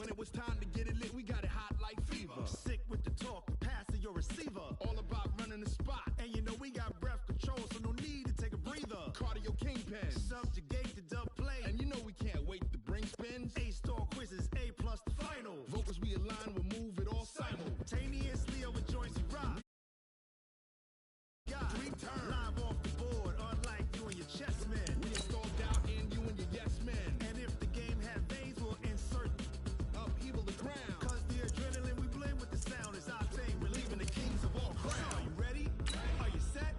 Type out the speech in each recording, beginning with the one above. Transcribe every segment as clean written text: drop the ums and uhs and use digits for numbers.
When it was time to get it lit, we got it hot like fever. Sick with the talk, pass to your receiver. All about running the spot. And you know we got breath control, so no need to take a breather. Cardio kingpin. Subjugate the dub play. And you know we can't wait to bring spins. A-star quizzes, A+ the final. Vocals we align, we'll move it all simultaneously over joints we rock. Three turns. Live off the board, unlike you and your chess men. We installed out in you and your yes men. And if the game had veins, we'll insert upheaval the crown. Cause the adrenaline we blend with the sound is our thing. Relieving the kings of all crowns. Are you ready? Are you set?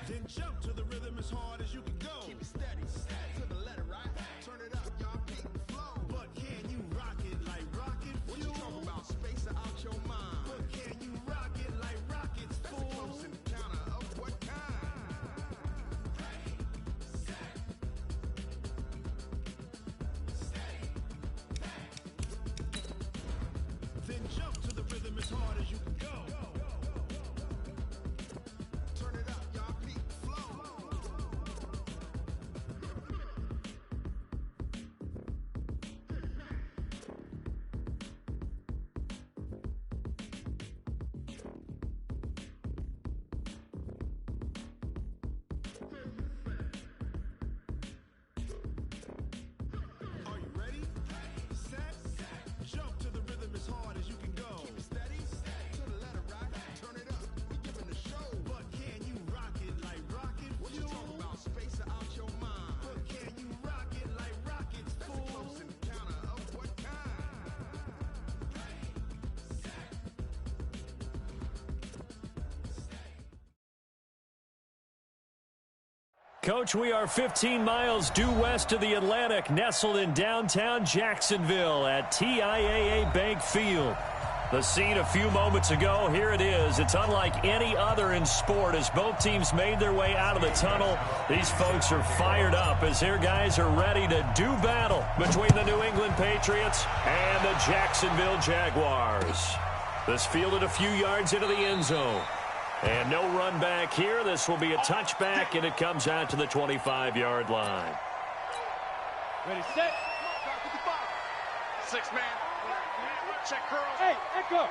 Then jump to the rhythm as hard as you can go. Keep it steady, to the letter, right? Turn it up, y'all, beat the flow. But can you rock it like rocket fuel? What you talk about? Space out your mind. But can you rock it like rockets, fool? That's a close encounter of what kind? Ready, set, steady, back. Then jump to the rhythm as hard as you can go. Turn it up, y'all, beat the flow. Are you ready? Set, jump to the rhythm as hard as you can go. Keep it steady, to the letter, right? Turn it up, we giving the show. But can you rock it like rocket What you fuel? talk about? Space out your mind. But can you rock it like rockets, That's a fool? close encounter of what kind? Coach, we are 15 miles due west of the Atlantic, nestled in downtown Jacksonville at TIAA Bank Field. The scene a few moments ago, here it is. It's unlike any other in sport as both teams made their way out of the tunnel. These folks are fired up as their guys are ready to do battle between the New England Patriots and the Jacksonville Jaguars. This fielded a few yards into the end zone. And no run back here. This will be a touchback, and it comes out to the 25-yard line. Ready, set. 6 man. Check curls. Hey, echo.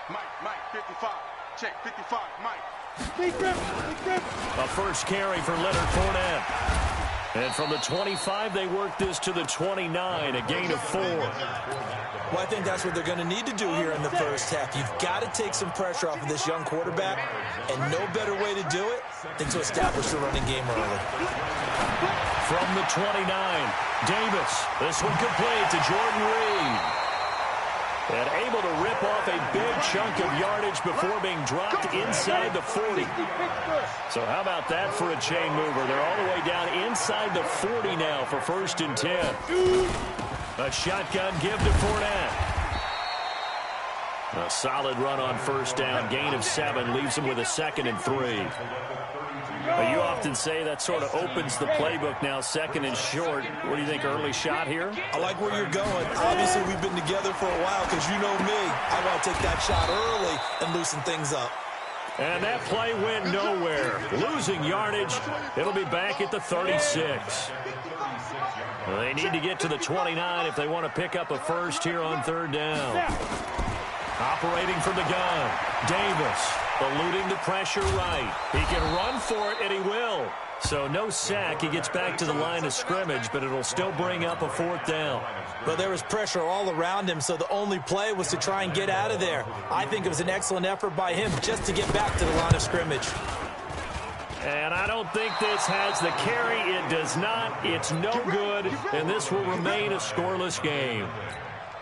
Mike, 55. Check 55, Mike. Big grip, big grip. A first carry for Leonard Fournette. And from the 25, they work this to the 29, a gain of 4. Well, I think that's what they're going to need to do here in the first half. You've got to take some pressure off of this young quarterback, and no better way to do it than to establish the running game early. From the 29, Davis. This one complete to Jordan Reed. And able to rip off a big chunk of yardage before being dropped inside the 40. So how about that for a chain mover? They're all the way down inside the 40 now for 1st and 10. A shotgun give to Fournette. A solid run on 1st down. Gain of 7 leaves him with a 2nd and 3. But you often say that sort of opens the playbook now, 2nd and short. What do you think, early shot here? I like where you're going. Obviously, we've been together for a while because you know me. I want to take that shot early and loosen things up. And that play went nowhere. Losing yardage. It'll be back at the 36. Well, they need to get to the 29 if they want to pick up a first here on 3rd down. Operating from the gun, Davis eluding the pressure right. He can run for it, and he will. So no sack. He gets back to the line of scrimmage, but it'll still bring up a 4th down. But there was pressure all around him, so the only play was to try and get out of there. I think it was an excellent effort by him just to get back to the line of scrimmage. And I don't think this has the carry. It does not. It's no good, and this will remain a scoreless game.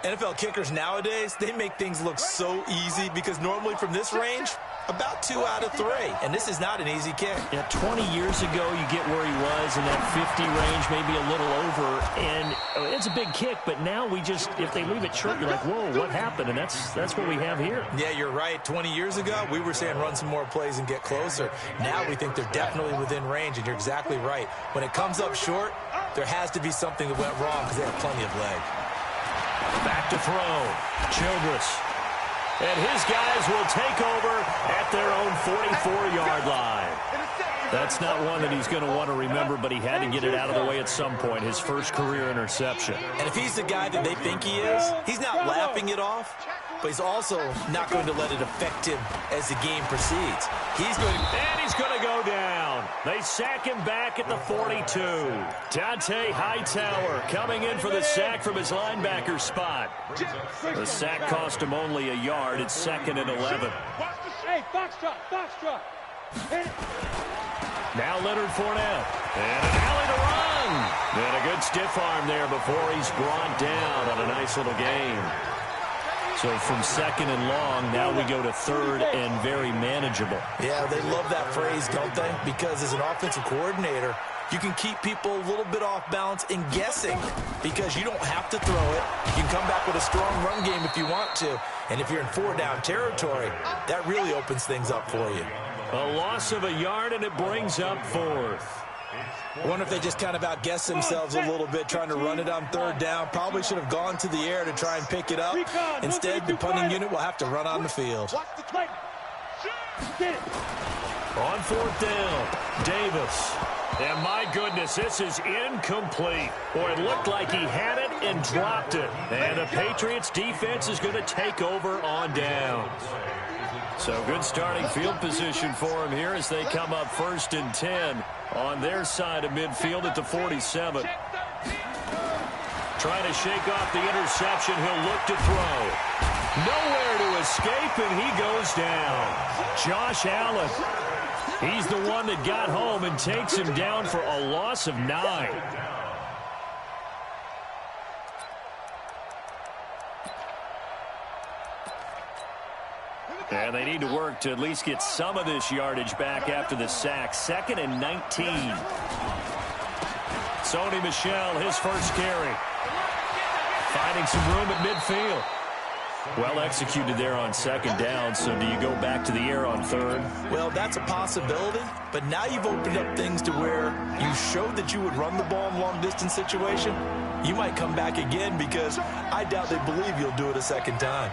NFL kickers nowadays, they make things look so easy because normally from this range, about 2 out of 3. And this is not an easy kick. Yeah, 20 years ago, you get where he was in that 50 range, maybe a little over. And it's a big kick, but now we just, if they leave it short, you're like, whoa, what happened? And that's what we have here. Yeah, you're right. 20 years ago, we were saying run some more plays and get closer. Now we think they're definitely within range, and you're exactly right. When it comes up short, there has to be something that went wrong because they have plenty of leg. Back to throw. Childress. And his guys will take over at their own 44-yard line. That's not one that he's going to want to remember, but he had to get it out of the way at some point, his first career interception. And if he's the guy that they think he is, he's not laughing it off, but he's also not going to let it affect him as the game proceeds. He's going to go down. They sack him back at the 42. Dante Hightower coming in for the sack from his linebacker spot. The sack cost him only a yard. It's 2nd and 11. Hey, box drop. Hit it. Now Leonard Fournette. And an alley to run. And a good stiff arm there before he's brought down on a nice little gain. So from 2nd and long, now we go to 3rd and very manageable. Yeah, they love that phrase, don't they? Because as an offensive coordinator, you can keep people a little bit off balance and guessing because you don't have to throw it. You can come back with a strong run game if you want to. And if you're in 4-down territory, that really opens things up for you. A loss of a yard, and it brings up 4th. I wonder if they just kind of outguessed themselves a little bit trying to run it on 3rd down. Probably should have gone to the air to try and pick it up. Instead, the punting unit will have to run on the field. On 4th down, Davis. And my goodness, this is incomplete. Boy, it looked like he had it and dropped it. And the Patriots defense is going to take over on downs. So good starting field position for him here as they come up 1st and 10 on their side of midfield at the 47. Trying to shake off the interception. He'll look to throw. Nowhere to escape, and he goes down. Josh Allen. He's the one that got home and takes him down for a loss of 9. And they need to work to at least get some of this yardage back after the sack. 2nd and 19. Sony Michel, his first carry. Finding some room at midfield. Well executed there on 2nd down, so do you go back to the air on 3rd? Well, that's a possibility, but now you've opened up things to where you showed that you would run the ball in long-distance situation. You might come back again because I doubt they believe you'll do it a 2nd time.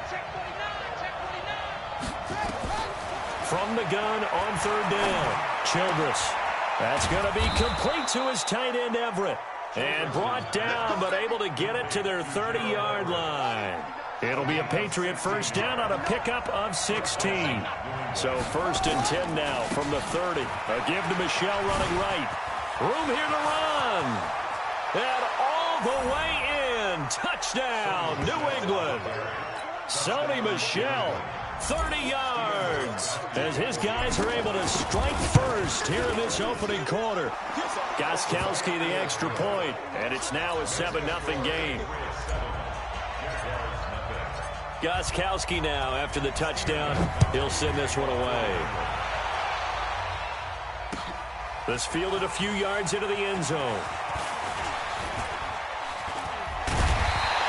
From the gun on 3rd down, Childress. That's going to be complete to his tight end, Everett. And brought down, but able to get it to their 30-yard line. It'll be a Patriot first down on a pickup of 16. So 1st and 10 now from the 30. A give to Michel running right. Room here to run. And all the way in. Touchdown, New England. Sony Michel, 30 yards. As his guys are able to strike first here in this opening quarter. Gostkowski the extra point. And it's now a 7-0 game. Gostkowski now, after the touchdown, he'll send this one away. This fielded a few yards into the end zone.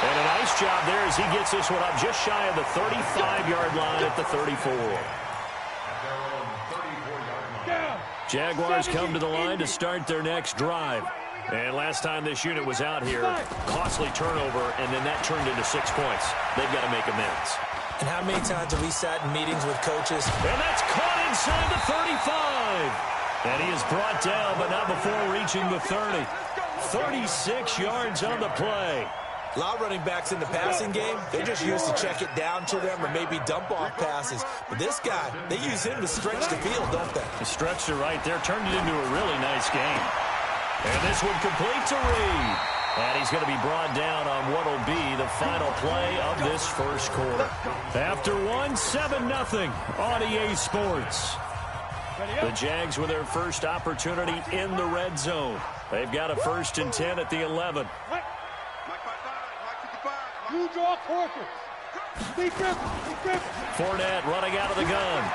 And a nice job there as he gets this one up just shy of the 35-yard line at the 34. Jaguars come to the line to start their next drive. And last time this unit was out here, costly turnover, and then that turned into 6 points. They've got to make amends. And how many times have we sat in meetings with coaches? And that's caught inside the 35. And he is brought down, but not before reaching the 30. 36 yards on the play. A lot of running backs in the passing game, they're just used to check it down to them or maybe dump off passes. But this guy, they use him to stretch the field, don't they? He stretched it right there, turned it into a really nice game. And this one complete to Reed. And he's going to be brought down on what will be the final play of this first quarter. After one, 7-0 on EA Sports. The Jags with their first opportunity in the red zone. They've got a 1st and 10 at the 11. You draw quarters. Be careful. Fournette running out of the gun.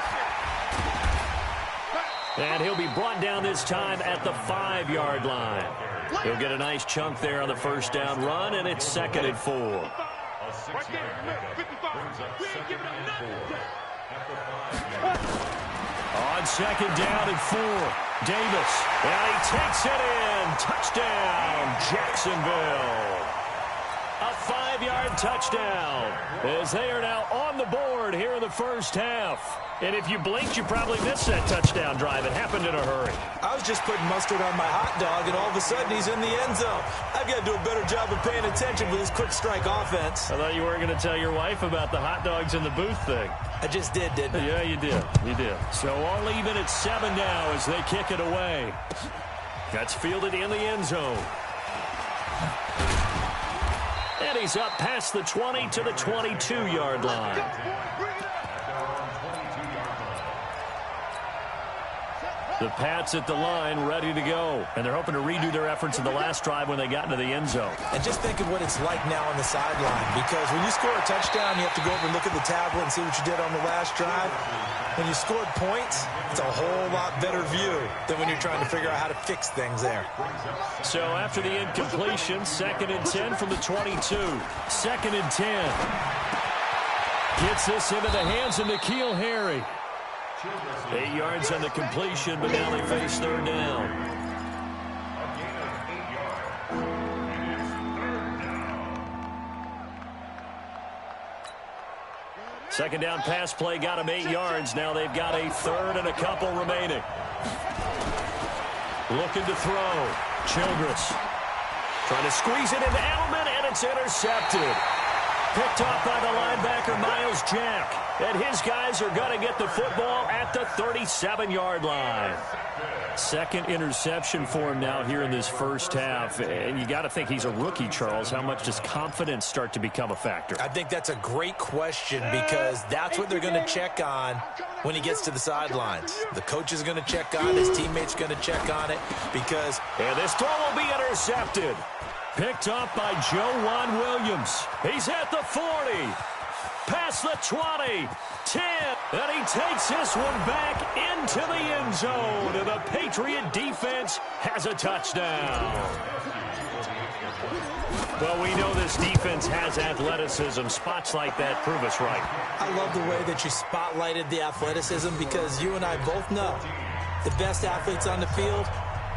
And he'll be brought down this time at the 5-yard line. He'll get a nice chunk there on the first down run, and it's 2nd and 4. On 2nd down and 4, Davis. And he takes it in. Touchdown, Jacksonville. A 5-yard touchdown, as they are now on the board here in the first half. And if you blinked, you probably missed that touchdown drive. It happened in a hurry. I was just putting mustard on my hot dog, and all of a sudden he's in the end zone. I've got to do a better job of paying attention with this quick strike offense. I thought you weren't going to tell your wife about the hot dogs in the booth thing. I just did, didn't I? Yeah, you did. You did. So all even at 7 now as they kick it away. That's fielded in the end zone. And he's up past the 20 to the 22-yard line. The Pats at the line, ready to go. And they're hoping to redo their efforts in the last drive when they got into the end zone. And just think of what it's like now on the sideline. Because when you score a touchdown, you have to go over and look at the tablet and see what you did on the last drive. When you scored points, it's a whole lot better view than when you're trying to figure out how to fix things there. So after the incompletion, 2nd and 10 from the 22. 2nd and 10. Gets this into the hands of N'Keal Harry. 8 yards on the completion, but now they face 3rd down. Second down pass play got him 8 yards. Now they've got a 3rd and a couple remaining. Looking to throw. Childress trying to squeeze it into Edelman, and it's intercepted. Picked off by the linebacker, Miles Jack. And his guys are going to get the football at the 37-yard line. 2nd interception for him now here in this first half. And you got to think he's a rookie, Charles. How much does confidence start to become a factor? I think that's a great question because that's what they're going to check on when he gets to the sidelines. The coach is going to check on it. His teammates are going to check on it because... And this throw will be intercepted. Picked up by Joejuan Williams. He's at the 40. Past the 20. 10. And he takes this one back into the end zone. And the Patriot defense has a touchdown. Well, we know this defense has athleticism. Spots like that prove us right. I love the way that you spotlighted the athleticism because you and I both know the best athletes on the field,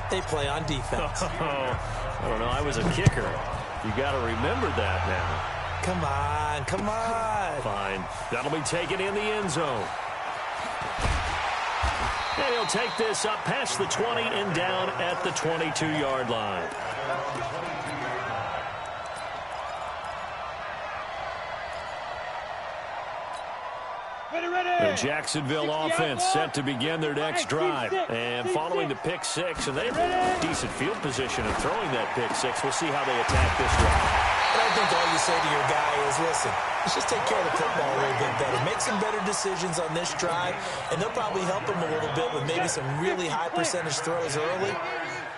they play on defense. I don't know. I was a kicker. You got to remember that now. Come on, come on. Fine. That'll be taken in the end zone. And he'll take this up past the 20 and down at the 22-yard line. The Jacksonville offense set to begin their next drive. And following the pick six, and they have a decent field position in throwing that pick six. We'll see how they attack this drive. I think all you say to your guy is, listen, let's just take care of the football a little bit better. Make some better decisions on this drive, and they'll probably help him a little bit with maybe some really high percentage throws early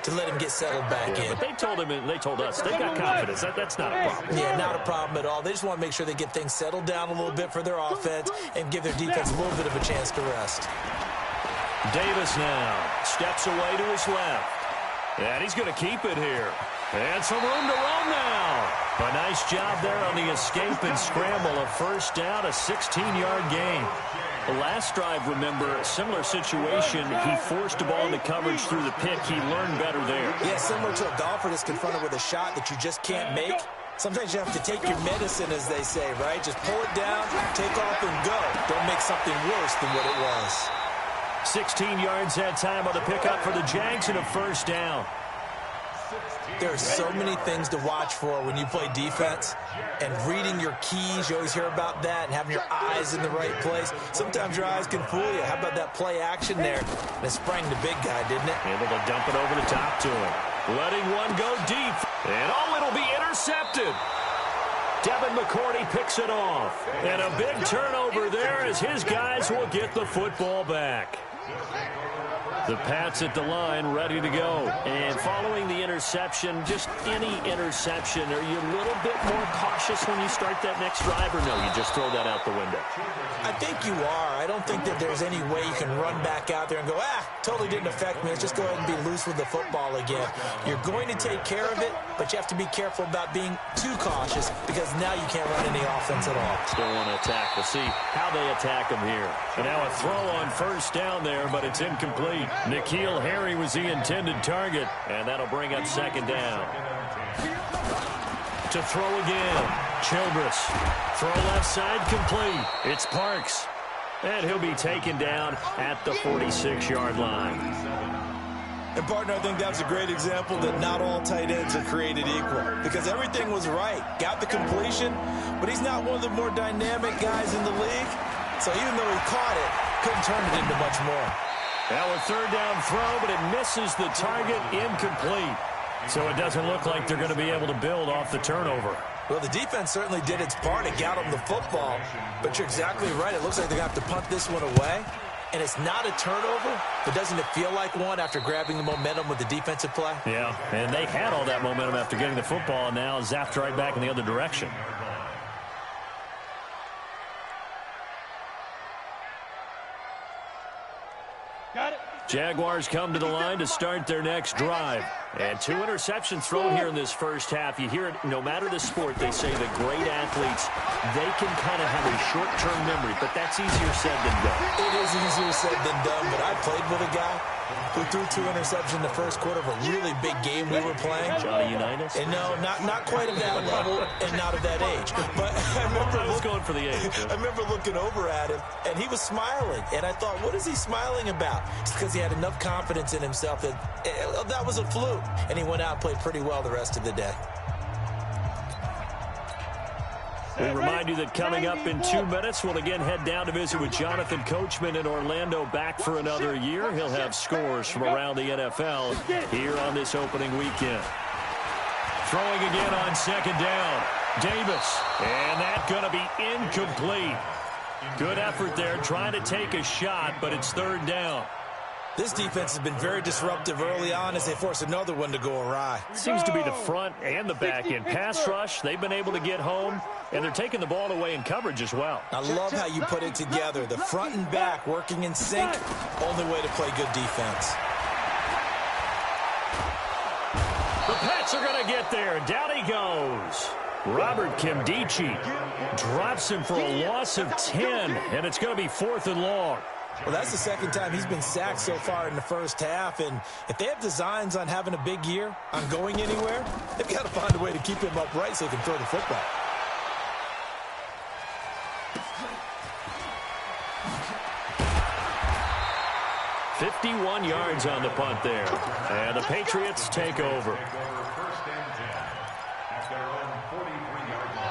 to let him get settled back in. But they told him, and they told us, they got confidence. That's not a problem. Yeah, not a problem at all. They just want to make sure they get things settled down a little bit for their offense and give their defense a little bit of a chance to rest. Davis now steps away to his left. And he's going to keep it here. And some room to run now. A nice job there on the escape and scramble. A first down, a 16-yard gain. The last drive, remember, a similar situation. He forced the ball into coverage through the pick. He learned better there. Yeah, similar to a golfer that's confronted with a shot that you just can't make. Sometimes you have to take your medicine, as they say, right? Just pull it down, take off, and go. Don't make something worse than what it was. 16 yards that time on the pickup for the Jags and a first down. There are so many things to watch for when you play defense, and reading your keys, you always hear about that, and having your eyes in the right place. Sometimes your eyes can fool you. How about that play action there? And it sprang the big guy, didn't it? Able to dump it over the top to him. Letting one go deep. And it'll be intercepted. Devin McCourty picks it off. And a big turnover there as his guys will get the football back. The Pats at the line, ready to go. And following the interception, just any interception, are you a little bit more cautious when you start that next drive, or no, you just throw that out the window? I think you are. I don't think that there's any way you can run back out there and go, totally didn't affect me. Let's just go ahead and be loose with the football again. You're going to take care of it, but you have to be careful about being too cautious because now you can't run any offense at all. Still want to attack. We'll see how they attack him here. And now a throw on first down there, but it's incomplete. N'Keal Harry was the intended target, and that'll bring up second down. to throw again. Childress. Throw left side complete. It's Parks. And he'll be taken down at the 46-yard line. And, partner, I think that's a great example that not all tight ends are created equal. Because everything was right. Got the completion, but he's not one of the more dynamic guys in the league. So even though he caught it, couldn't turn it into much more. Now a third down throw, but it misses the target, incomplete. So it doesn't look like they're going to be able to build off the turnover. Well, the defense certainly did its part. It got them the football. But you're exactly right. It looks like they're going to have to punt this one away. And it's not a turnover, but doesn't it feel like one after grabbing the momentum with the defensive play? Yeah, and they had all that momentum after getting the football, and now zapped right back in the other direction. Got it. Jaguars come to the line to start their next drive. And 2 interceptions thrown here in this first half. You hear it, no matter the sport, they say the great athletes, they can kind of have a short-term memory, but that's easier said than done. It is easier said than done, but I played with a guy who threw 2 interceptions in the first quarter of a really big game we were playing. Johnny Unitas? And no, not quite at that level and not of that age. But I was going for the age. I remember looking over at him, and he was smiling. And I thought, what is he smiling about? It's because he had enough confidence in himself that that was a fluke. And he went out and played pretty well the rest of the day. We remind you that coming up in 2 minutes, we'll again head down to visit with Jonathan Coachman in Orlando, back for another year. He'll have scores from around the NFL here on this opening weekend. Throwing again on second down. Davis. And that's going to be incomplete. Good effort there, trying to take a shot, but it's third down. This defense has been very disruptive early on as they force another one to go awry. Seems to be the front and the back end. Pass rush, they've been able to get home, and they're taking the ball away in coverage as well. I love how you put it together. The front and back working in sync, only way to play good defense. The Pats are going to get there. Down he goes. Robert Kimdichie drops him for a loss of 10, and it's going to be 4th and long. Well, that's the second time he's been sacked so far in the first half, and if they have designs on having a big year, on going anywhere, they've got to find a way to keep him upright so he can throw the football. "51 yards on the punt there, and the Patriots take over.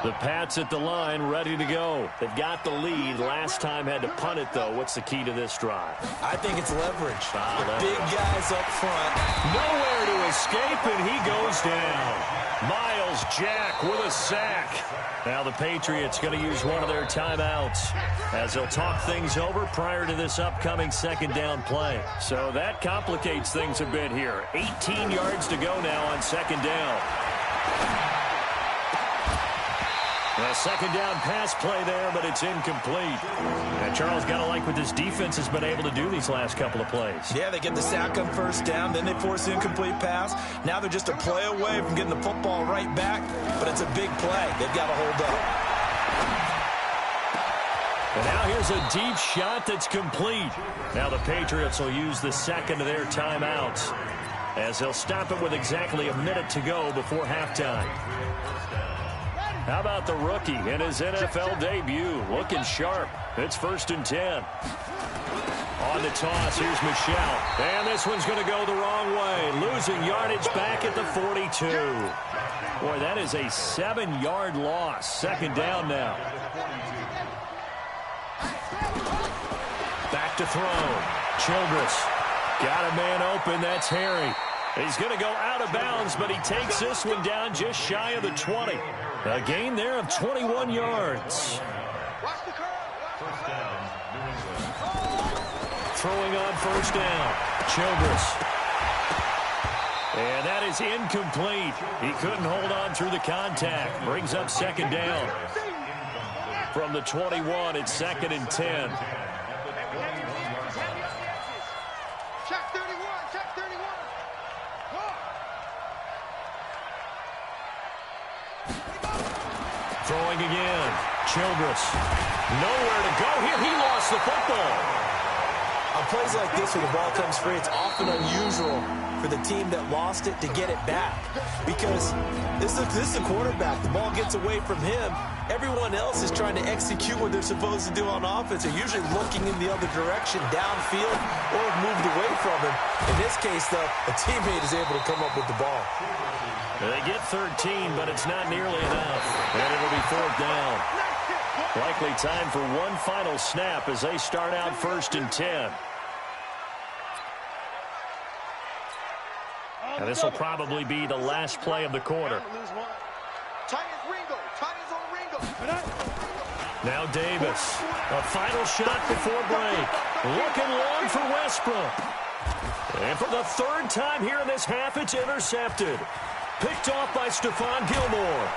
The Pats at the line, ready to go. They've got the lead. Last time had to punt it, though. What's the key to this drive? I think it's leverage. Big guys up front. Nowhere to escape, and he goes down. Miles Jack with a sack. Now the Patriots going to use one of their timeouts as they'll talk things over prior to this upcoming second down play. So that complicates things a bit here. 18 yards to go now on second down. A second down pass play there, but it's incomplete. And Charles, got to like what this defense has been able to do these last couple of plays. Yeah, they get the sack on first down, then they force the incomplete pass. Now they're just a play away from getting the football right back, but it's a big play. They've got to hold up. And now here's a deep shot that's complete. Now the Patriots will use the second of their timeouts as they'll stop it with exactly a minute to go before halftime. How about the rookie in his NFL debut? Looking sharp. It's 1st and 10. On the toss, here's Michel. And this one's going to go the wrong way. Losing yardage back at the 42. Boy, that is a 7-yard loss. Second down now. Back to throw. Childress. Got a man open. That's Harry. He's going to go out of bounds, but he takes this one down just shy of the 20. A gain there of 21 yards. Throwing on first down. Childress. And that is incomplete. He couldn't hold on through the contact. Brings up second down. From the 21, it's 2nd and 10. Check 31, check 31. Throwing again. Childress. Nowhere to go here. He lost the football. On plays like this where the ball comes free, it's often unusual for the team that lost it to get it back. Because this is the quarterback. The ball gets away from him. Everyone else is trying to execute what they're supposed to do on offense. They're usually looking in the other direction, downfield, or have moved away from him. In this case, though, a teammate is able to come up with the ball. They get 13, but it's not nearly enough. And it'll be 4th down. Likely time for one final snap as they start out 1st and 10. And this will probably be the last play of the quarter. Now Davis. A final shot before break. Looking long for Westbrook. And for the 3rd time here in this half, it's intercepted. Picked off by Stephon Gilmore.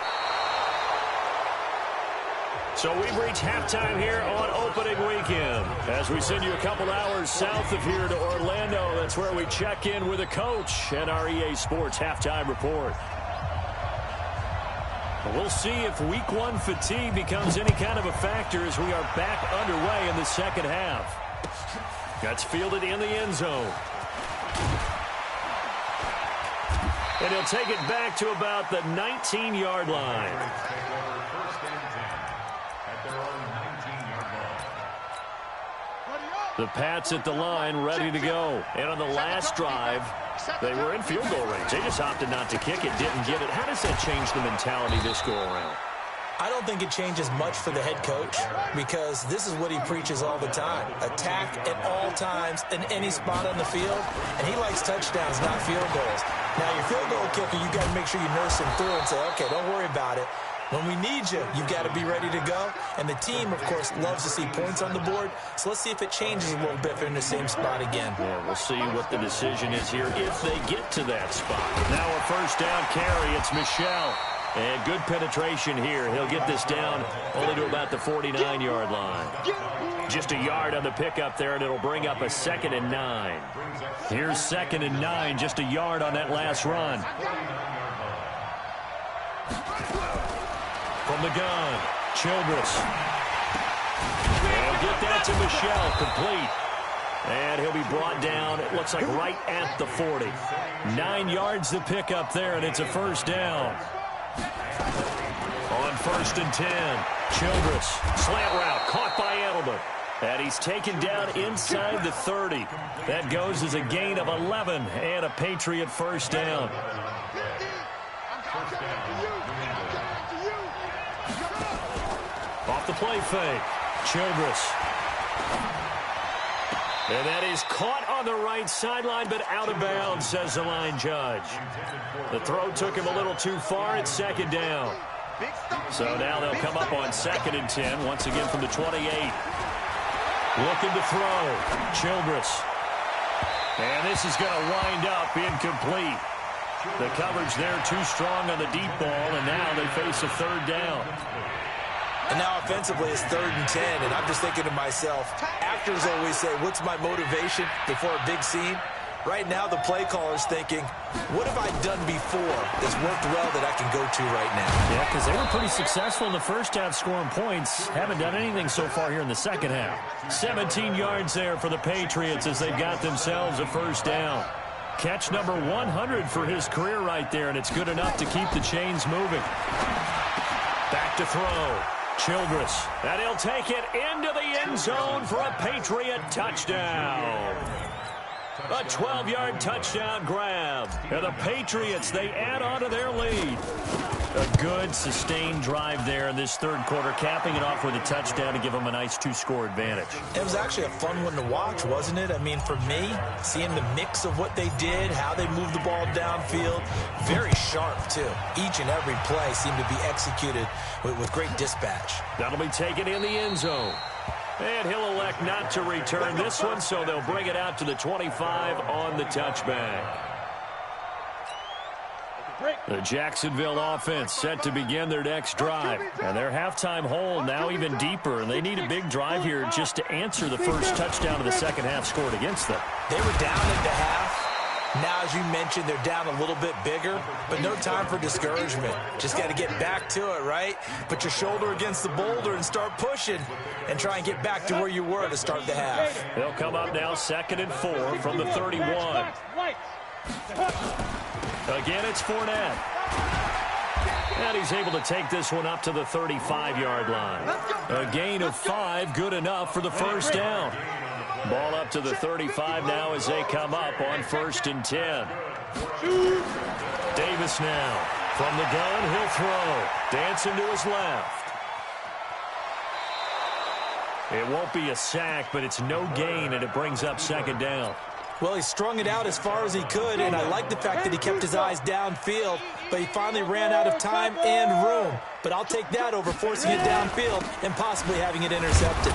So we've reached halftime here on opening weekend. As we send you a couple hours south of here to Orlando, that's where we check in with the coach and our EA Sports halftime report. We'll see if week 1 fatigue becomes any kind of a factor as we are back underway in the second half. That's fielded in the end zone. And he'll take it back to about the 19-yard line. The Pats at the line, ready to go. And on the last drive, they were in field goal range. They just opted not to kick it, didn't get it. How does that change the mentality this go-around? I don't think it changes much for the head coach because this is what he preaches all the time. Attack at all times in any spot on the field, and he likes touchdowns, not field goals. Now, your field goal kicker, you got to make sure you nurse him through and say, okay, don't worry about it. When we need you, you've got to be ready to go. And the team, of course, loves to see points on the board. So let's see if it changes a little bit if they're in the same spot again. Yeah, we'll see what the decision is here if they get to that spot. Now a 1st down carry. It's Michel. And good penetration here. He'll get this down only to about the 49-yard line. Just a yard on the pickup there, and it'll bring up a 2nd and 9. Here's 2nd and 9, just a yard on that last run. From the gun, Childress. And get that to Michel, complete. And he'll be brought down, it looks like right at the 40. 9 yards to pick up there, and it's a 1st down. On 1st and 10, Childress, slant route, caught by Edelman. And he's taken down inside the 30. That goes as a gain of 11 and a Patriot 1st down. Off the play fake, Childress. And that is caught on the right sideline, but out of bounds, says the line judge. The throw took him a little too far. It's 2nd down. So now they'll come up on 2nd and 10, once again from the 28. Looking to throw, Childress. And this is going to wind up incomplete. The coverage there too strong on the deep ball, and now they face a 3rd down. And now offensively it's 3rd and 10, and I'm just thinking to myself, actors always say, what's my motivation before a big scene? Right now the play caller's thinking, what have I done before that's worked well that I can go to right now? Yeah, because they were pretty successful in the first half scoring points. Haven't done anything so far here in the second half. 17 yards there for the Patriots as they've got themselves a 1st down. Catch number 100 for his career right there, and it's good enough to keep the chains moving. Back to throw. Childress, and he'll take it into the end zone for a Patriot touchdown. A 12-yard touchdown grab. And the Patriots, they add on to their lead. A good, sustained drive there in this 3rd quarter, capping it off with a touchdown to give them a nice 2-score advantage. It was actually a fun one to watch, wasn't it? I mean, for me, seeing the mix of what they did, how they moved the ball downfield, very sharp, too. Each and every play seemed to be executed with great dispatch. That'll be taken in the end zone. And he'll elect not to return this one, so they'll bring it out to the 25 on the touchback. The Jacksonville offense set to begin their next drive. And their halftime hole now even deeper. And they need a big drive here just to answer the first touchdown of the second half scored against them. They were down at the half. Now, as you mentioned, they're down a little bit bigger, but no time for discouragement. Just got to get back to it, right? Put your shoulder against the boulder and start pushing and try and get back to where you were to start the half. They'll come up now 2nd and 4 from the 31. Again, it's Fournette. And he's able to take this one up to the 35-yard line. A gain of 5, good enough for the first down. Ball up to the 35 now as they come up on 1st and 10. Davis now. From the gun, he'll throw. Dancing to his left. It won't be a sack, but it's no gain, and it brings up 2nd down. Well, he strung it out as far as he could, and I like the fact that he kept his eyes downfield, but he finally ran out of time and room. But I'll take that over forcing it downfield and possibly having it intercepted.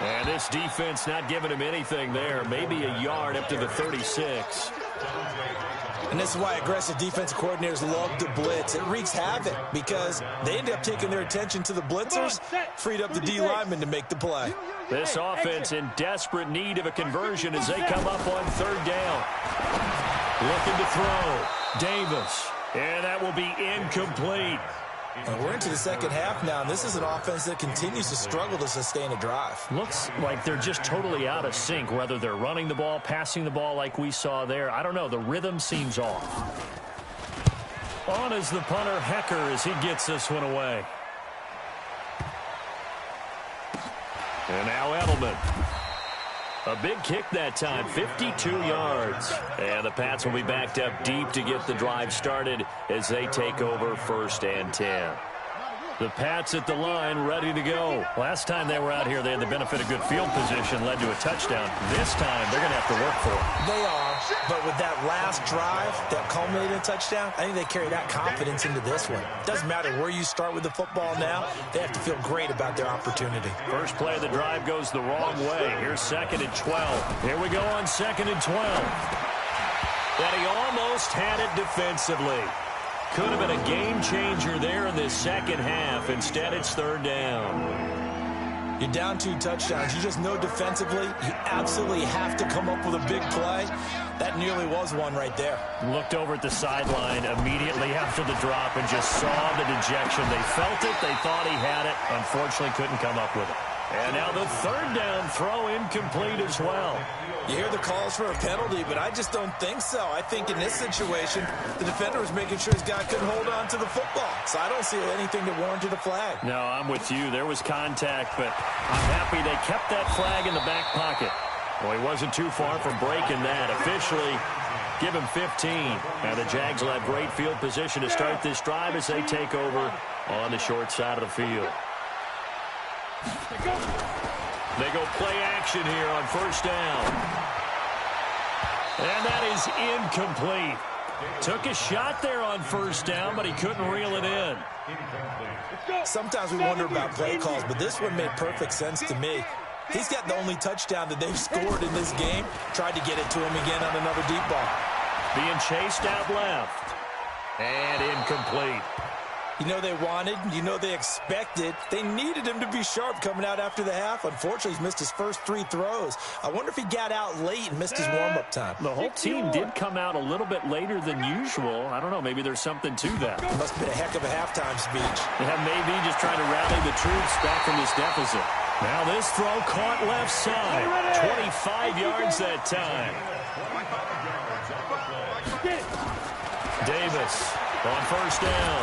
And this defense not giving him anything there. Maybe a yard up to the 36. And this is why aggressive defensive coordinators love to blitz. It wreaks havoc because they end up taking their attention to the blitzers, freed up the D lineman to make the play. This offense in desperate need of a conversion as they come up on 3rd down. Looking to throw. Davis. And that will be incomplete. And we're into the 2nd half now, and this is an offense that continues to struggle to sustain a drive. Looks like they're just totally out of sync, whether they're running the ball, passing the ball like we saw there. I don't know. The rhythm seems off. On is the punter, Hecker, as he gets this one away. And now Edelman. A big kick that time, 52 yards. And the Pats will be backed up deep to get the drive started as they take over 1st and 10. The Pats at the line, ready to go. Last time they were out here, they had the benefit of good field position, led to a touchdown. This time, they're going to have to work for it. They are, but with that last drive that culminated in a touchdown, I think they carry that confidence into this one. Doesn't matter where you start with the football now, they have to feel great about their opportunity. First play of the drive goes the wrong way. Here's 2nd and 12. Here we go on 2nd and 12. And he almost had it defensively. Could have been a game changer there in this 2nd half. Instead, it's 3rd down. You're down 2 touchdowns. You just know defensively you absolutely have to come up with a big play. That nearly was one right there. Looked over at the sideline immediately after the drop and just saw the dejection. They felt it. They thought he had it. Unfortunately, couldn't come up with it. And now the 3rd down throw incomplete as well. You hear the calls for a penalty, but I just don't think so. I think in this situation, the defender was making sure his guy couldn't hold on to the football. So I don't see anything that warranted a flag. No, I'm with you. There was contact, but I'm happy they kept that flag in the back pocket. Well, he wasn't too far from breaking that. Officially, give him 15. Now the Jags will have great field position to start this drive as they take over on the short side of the field. They go play action here on 1st down. And that is incomplete. Took a shot there on 1st down, but he couldn't reel it in. Sometimes we wonder about play calls, but this one made perfect sense to me. He's got the only touchdown that they've scored in this game. Tried to get it to him again on another deep ball. Being chased out left. And incomplete. You know they wanted, you know they expected. They needed him to be sharp coming out after the half. Unfortunately, he's missed his first 3 throws. I wonder if he got out late and missed his warm-up time. The whole team did come out a little bit later than usual. I don't know, maybe there's something to that. It must have been a heck of a halftime speech. Yeah, maybe just trying to rally the troops back from this deficit. Now this throw caught left side. 25 yards that time. Davis on 1st down.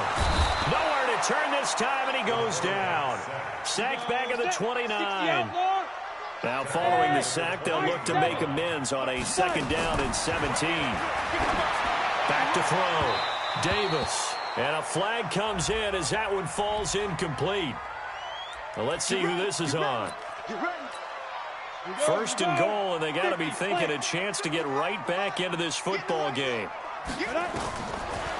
Nowhere to turn this time, and he goes down. Sacked back at the 29. Now following the sack, they'll look to make amends on a 2nd down and 17. Back to throw. Davis. And a flag comes in as that one falls incomplete. Well, let's see who this is on. 1st and goal, and they got to be thinking a chance to get right back into this football game.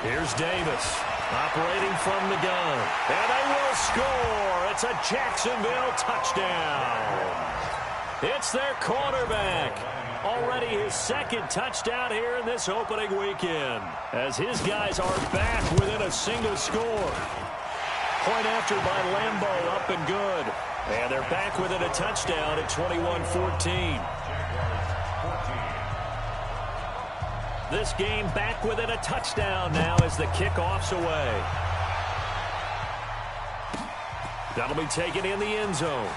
Here's Davis, operating from the gun. And they will score. It's a Jacksonville touchdown. It's their quarterback. Already his 2nd touchdown here in this opening weekend, as his guys are back within a single score. Point after by Lambeau, up and good. And they're back within a touchdown at 21-14. This game back within a touchdown now as the kickoff's away. That'll be taken in the end zone.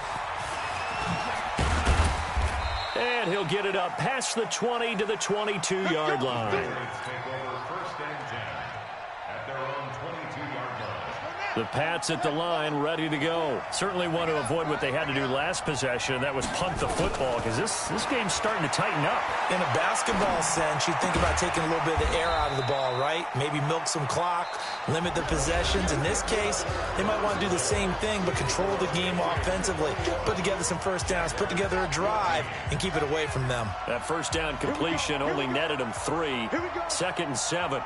And he'll get it up past the 20 to the 22-yard line. The Pats at the line, ready to go. Certainly want to avoid what they had to do last possession. That was punt the football, because this game's starting to tighten up. In a basketball sense, you think about taking a little bit of the air out of the ball, right? Maybe milk some clock, limit the possessions. In this case, they might want to do the same thing, but control the game offensively. Put together some first downs, put together a drive, and keep it away from them. That first down completion only netted them 3. 2nd and 7.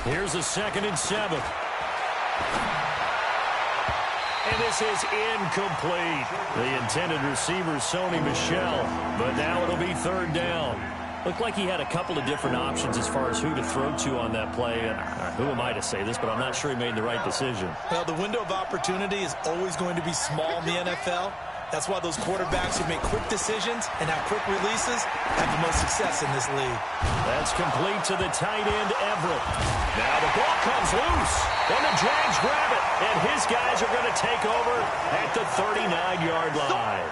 Here's a 2nd and 7. And this is incomplete. The intended receiver, Sony Michel, but now it'll be 3rd down. Looked like he had a couple of different options as far as who to throw to on that play. And who am I to say this, but I'm not sure he made the right decision. Well, the window of opportunity is always going to be small in the NFL. That's why those quarterbacks who make quick decisions and have quick releases have the most success in this league. That's complete to the tight end, Everett. Now the ball comes loose, and the Jags grab it, and his guys are going to take over at the 39-yard line.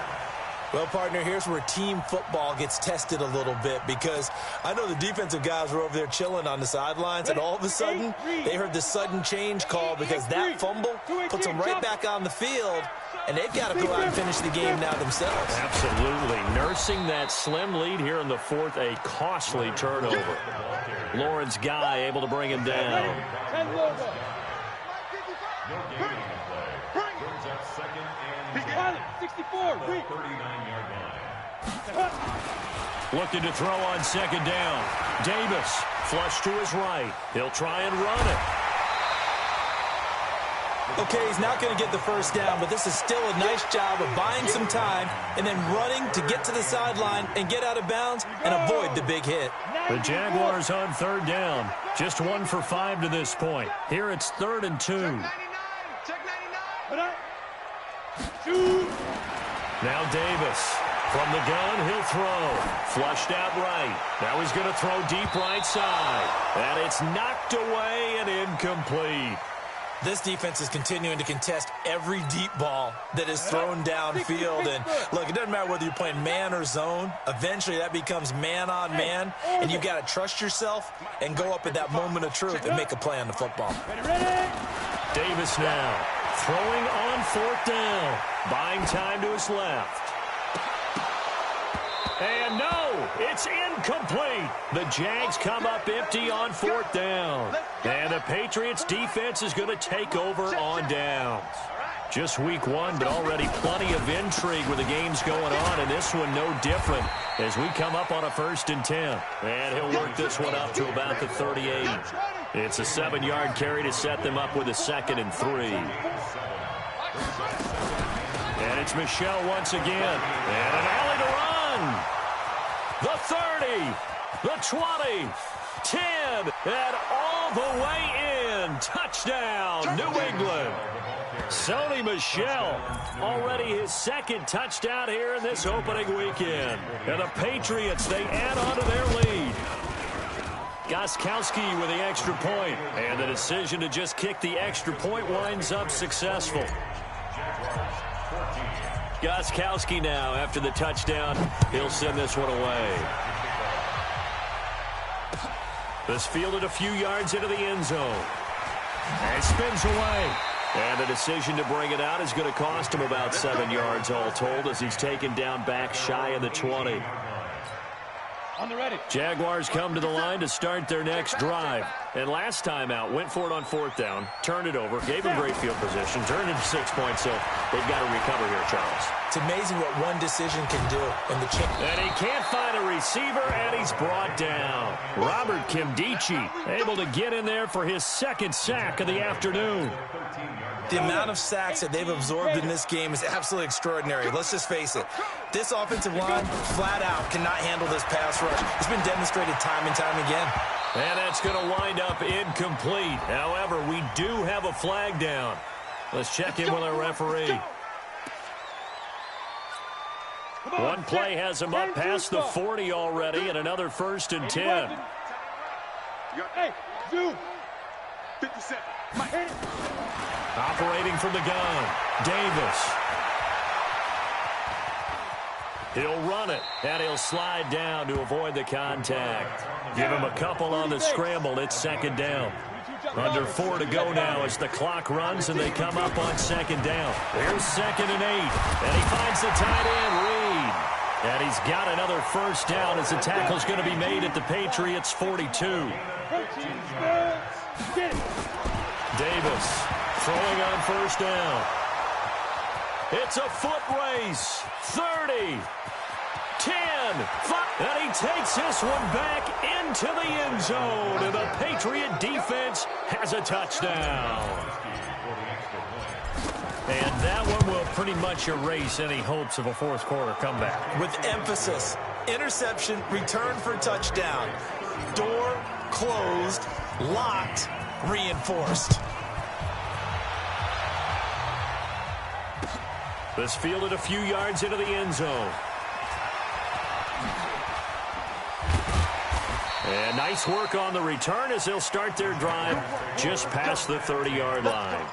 Well, partner, here's where team football gets tested a little bit, because I know the defensive guys were over there chilling on the sidelines, and all of a sudden, they heard the sudden change call because that fumble puts them right back on the field, and they've got to go out and finish the game now themselves. Absolutely. Nursing that slim lead here in the 4th, a costly turnover. Lawrence Guy able to bring him down. Pilot, 64, read. Looking to throw on 2nd down. Davis, flush to his right. He'll try and run it. Okay, he's not going to get the first down, but this is still a nice job of buying some time and then running to get to the sideline and get out of bounds and avoid the big hit. The Jaguars on 3rd down. Just 1 for 5 to this point. Here it's 3rd and 2. Now Davis. From the gun, he'll throw. Flushed out right. Now he's going to throw deep right side. And it's knocked away and incomplete. This defense is continuing to contest every deep ball that is thrown downfield. And look, it doesn't matter whether you're playing man or zone. Eventually, that becomes man on man. And you've got to trust yourself and go up at that moment of truth and make a play on the football. Davis now throwing on 4th down. Buying time to his left. And no, it's incomplete. The Jags come up empty on 4th down. And the Patriots defense is going to take over on downs. Just week 1, but already plenty of intrigue with the games going on, and this one no different as we come up on a 1st and 10. And he'll work this one up to about the 38. It's a 7-yard carry to set them up with a 2nd and 3. And it's Michel once again. And an alley to run. The 30, the 20, 10, and all the way in. Touchdown, New England. Sony Michel, already his 2nd touchdown here in this opening weekend. And the Patriots, they add on to their lead. Gostkowski with the extra point. And the decision to just kick the extra point winds up successful. Gostkowski now, after the touchdown, he'll send this one away. This fielded a few yards into the end zone. And spins away. And the decision to bring it out is going to cost him about 7 yards all told as he's taken down back shy of the 20. On the ready. Jaguars come to the line to start their next drive. And last time out, went for it on 4th down, turned it over, gave him great field position, turned into 6 points, so they've got to recover here, Charles. It's amazing what one decision can do in the change. And he can't find a receiver, and he's brought down. Robert Kimdichie able to get in there for his 2nd sack of the afternoon. The amount of sacks that they've absorbed in this game is absolutely extraordinary. Let's just face it. This offensive line, flat out, cannot handle this pass rush. It's been demonstrated time and time again. And that's going to wind up incomplete. However, we do have a flag down. Let's check in with our referee. One play has him up past the 40 already, and another 1st and 10. Hey, Zoom. 57. Operating from the gun, Davis. He'll run it, and he'll slide down to avoid the contact. Give him a couple on the scramble. It's 2nd down. Under 4 to go now as the clock runs and they come up on 2nd down. Here's 2nd and 8, and he finds the tight end, Reed. And he's got another 1st down as the tackle's going to be made at the Patriots' 42. Davis throwing on 1st down. It's a foot race. 30, 10, 5, and he takes this one back into the end zone, and the Patriot defense has a touchdown. And that one will pretty much erase any hopes of a 4th quarter comeback. With emphasis, interception, return for touchdown. Door closed, locked, reinforced. This fielded a few yards into the end zone. And nice work on the return as they'll start their drive just past the 30-yard line.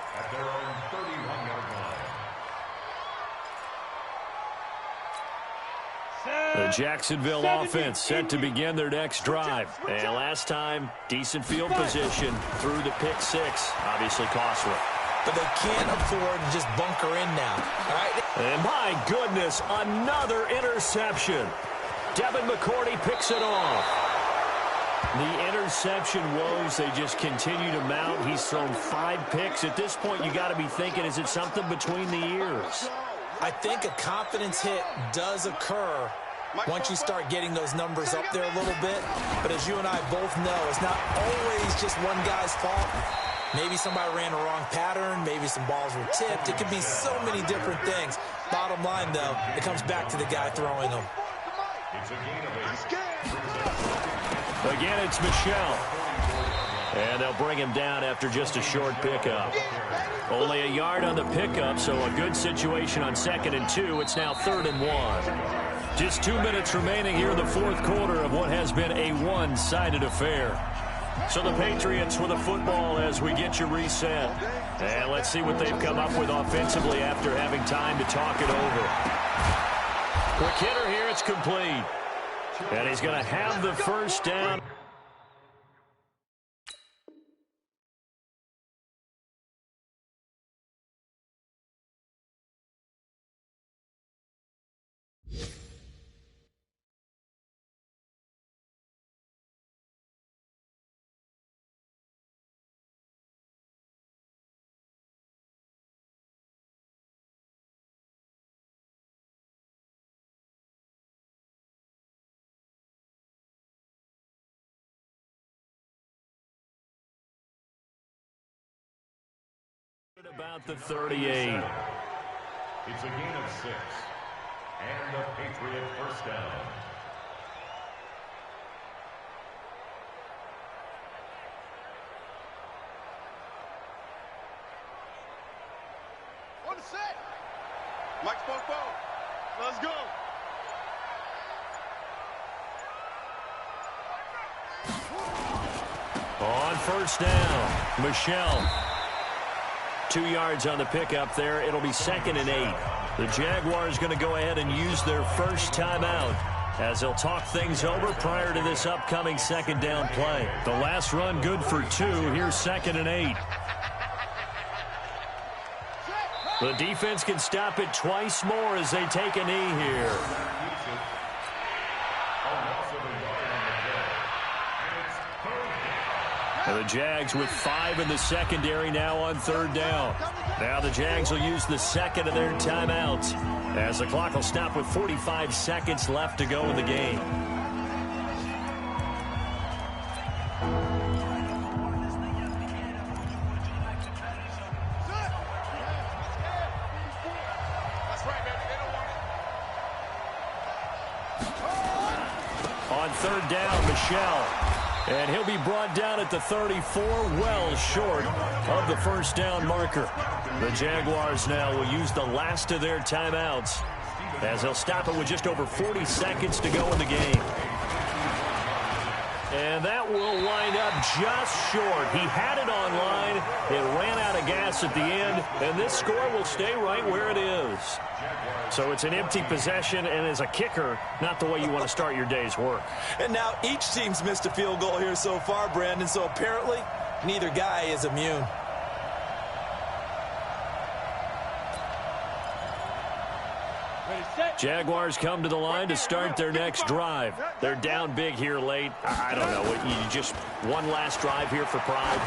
The Jacksonville offense set to begin their next drive. And last time, decent field position through the pick 6. Obviously costly. But they can't afford to just bunker in now. All right? And my goodness, another interception. Devin McCourty picks it off. The interception woes, they just continue to mount. He's thrown 5 picks. At this point, you got to be thinking, is it something between the ears? I think a confidence hit does occur once you start getting those numbers up there a little bit. But as you and I both know, it's not always just one guy's fault. Maybe somebody ran a wrong pattern. Maybe some balls were tipped. It could be so many different things. Bottom line, though, it comes back to the guy throwing them. Again, it's Michel. And they'll bring him down after just a short pickup. Only a yard on the pickup, so a good situation on 2nd and 2. It's now 3rd and 1. Just 2 minutes remaining here in the 4th quarter of what has been a one-sided affair. So the Patriots with a football as we get you reset. And let's see what they've come up with offensively after having time to talk it over. Quick hitter here, it's complete. And he's going to have the 1st down. About the 38. It's a gain of 6. And a Patriot 1st down. On the set. Mike Popo. Let's go. On 1st down, Michel. 2 yards on the pickup there. It'll be 2nd and 8. The Jaguars going to go ahead and use their 1st timeout as they'll talk things over prior to this upcoming 2nd down play. The last run good for 2. Here's 2nd and 8. The defense can stop it twice more as they take a knee here. And the Jags with 5 in the secondary now on 3rd down. Now the Jags will use the 2nd of their timeouts as the clock will stop with 45 seconds left to go in the game. On 3rd down, Michel. And he'll be brought down at the 34, well short of the 1st down marker. The Jaguars now will use the last of their timeouts as they'll stop it with just over 40 seconds to go in the game. And that will wind up just short. He had it on line. It ran out of gas at the end, and this score will stay right where it is. So it's an empty possession, and as a kicker, not the way you want to start your day's work. And now each team's missed a field goal here so far, Brandon, so apparently neither guy is immune. Jaguars come to the line to start their next drive. They're down big here late. I don't know. You just one last drive here for pride?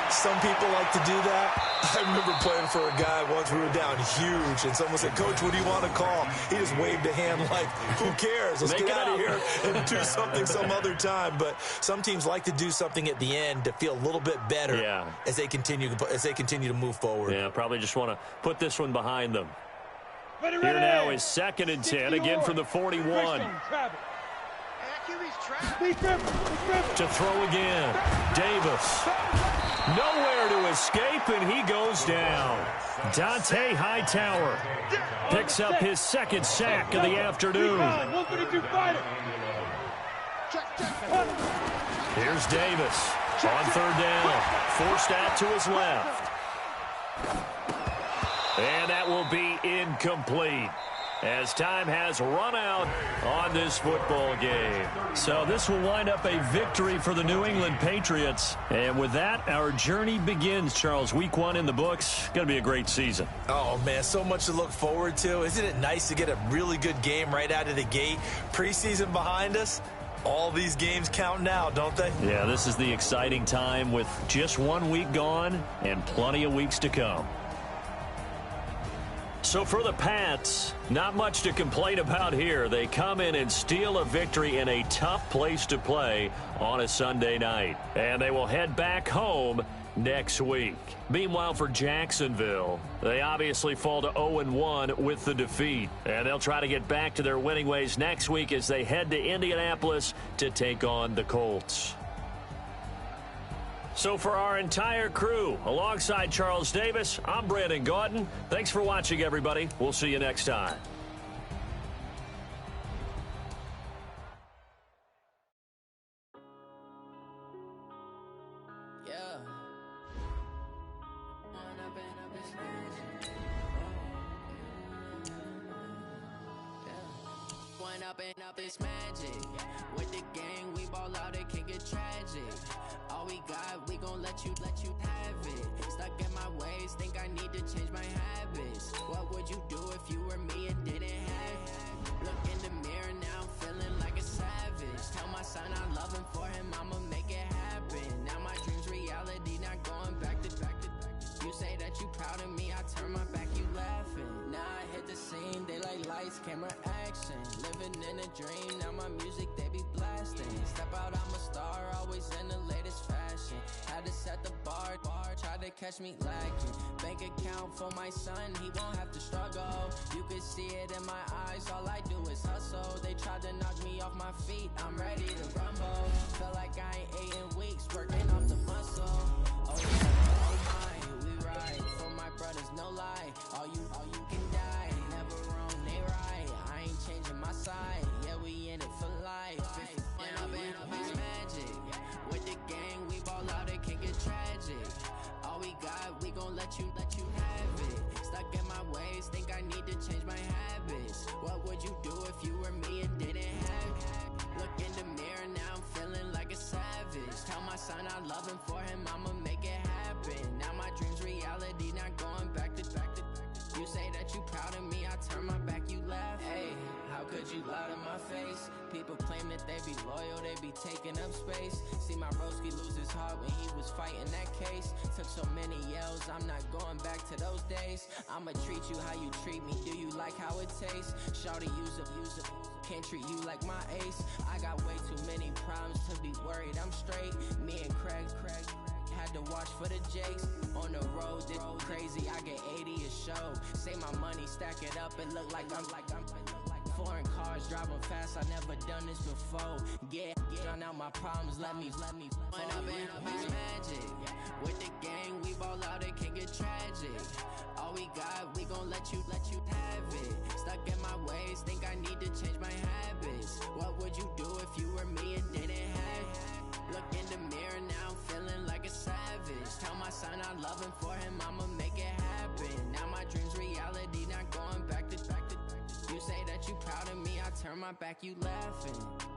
Some people like to do that. I remember playing for a guy once. We were down huge, and someone said, "Coach, what do you want to call?" He just waved a hand like, who cares? Let's get out of here and do something some other time. But some teams like to do something at the end to feel a little bit better as they continue to move forward. Yeah, probably just want to put this one behind them. Here now is 2nd and 10, again from the 41. To throw again. Davis. Nowhere to escape, and he goes down. Dante Hightower picks up his 2nd sack of the afternoon. Here's Davis on 3rd down. Forced out to his left. And that will be incomplete, as time has run out on this football game. So this will wind up a victory for the New England Patriots. And with that, our journey begins, Charles. Week 1 in the books. Going to be a great season. Oh, man, so much to look forward to. Isn't it nice to get a really good game right out of the gate? Preseason behind us. All these games count now, don't they? Yeah, this is the exciting time with just 1 week gone and plenty of weeks to come. So for the Pats, not much to complain about here. They come in and steal a victory in a tough place to play on a Sunday night. And they will head back home next week. Meanwhile, for Jacksonville, they obviously fall to 0-1 with the defeat. And they'll try to get back to their winning ways next week as they head to Indianapolis to take on the Colts. So for our entire crew, alongside Charles Davis, I'm Brandon Gaudin. Thanks for watching, everybody. We'll see you next time. Up this magic with the gang, we ball out, it can get tragic. All we got, we gon' let you have it. Stuck in my ways, think I need to change my habits. What would you do if you were me and didn't have it? Look in the mirror now, I'm feeling like a savage. Tell my son I love him, for him I'ma make it happen. Now my dreams reality, not going back to. You say that you proud of me, I turn my back, you laughing. Now I hit the scene, they like lights, camera, action. Living in a dream, now my music, they be blasting. Step out, I'm a star, always in the latest fashion. Had to set the bar, try to catch me lacking. Bank account for my son, he won't have to struggle. You can see it in my eyes, all I do is hustle. They tried to knock me off my feet, I'm ready to rumble. Feel like I ain't ate in weeks, working off the muscle. Oh yeah, oh my, we ride for my brothers, no lie. All you can die, never wrong, they right. I ain't changing my side, yeah, we in it for life. It's magic. With the gang, we ball out, it can get tragic. All we got, we gon' let you have it. Stuck in my ways, think I need to change my habits. What would you do if you were me and didn't have it? Look in the mirror, now I'm feeling like a savage. Tell my son I love him, for him I'ma make it happen. Now my dreams reality, not going back to. You say that you proud of me, I turn my back, you laugh. Hey, how could you lie to my face? People claim that they be loyal, they be taking up space. See my broski lose his heart when he was fighting that case. Took so many yells, I'm not going back to those days. I'ma treat you how you treat me, do you like how it tastes? Shawty, use up, can't treat you like my ace. I got way too many problems to be worried, I'm straight. Me and Craig had to watch for the Jakes. On the road, this crazy, I get 80 a show. Say my money, stack it up, and look like I'm foreign cars, driving fast, I never done this before. Drown out my problems, let me Went up in this magic. With the gang, we ball out, it can get tragic. All we got, we gon' let you have it. Stuck in my ways, think I need to change my habits. What would you do if you were me and didn't have it? Look in the mirror now, I'm feeling like a savage. Tell my son I love him, for him I'ma make it happen. Now my dream's reality, not going back to. You say that you proud of me, I turn my back, you laughing.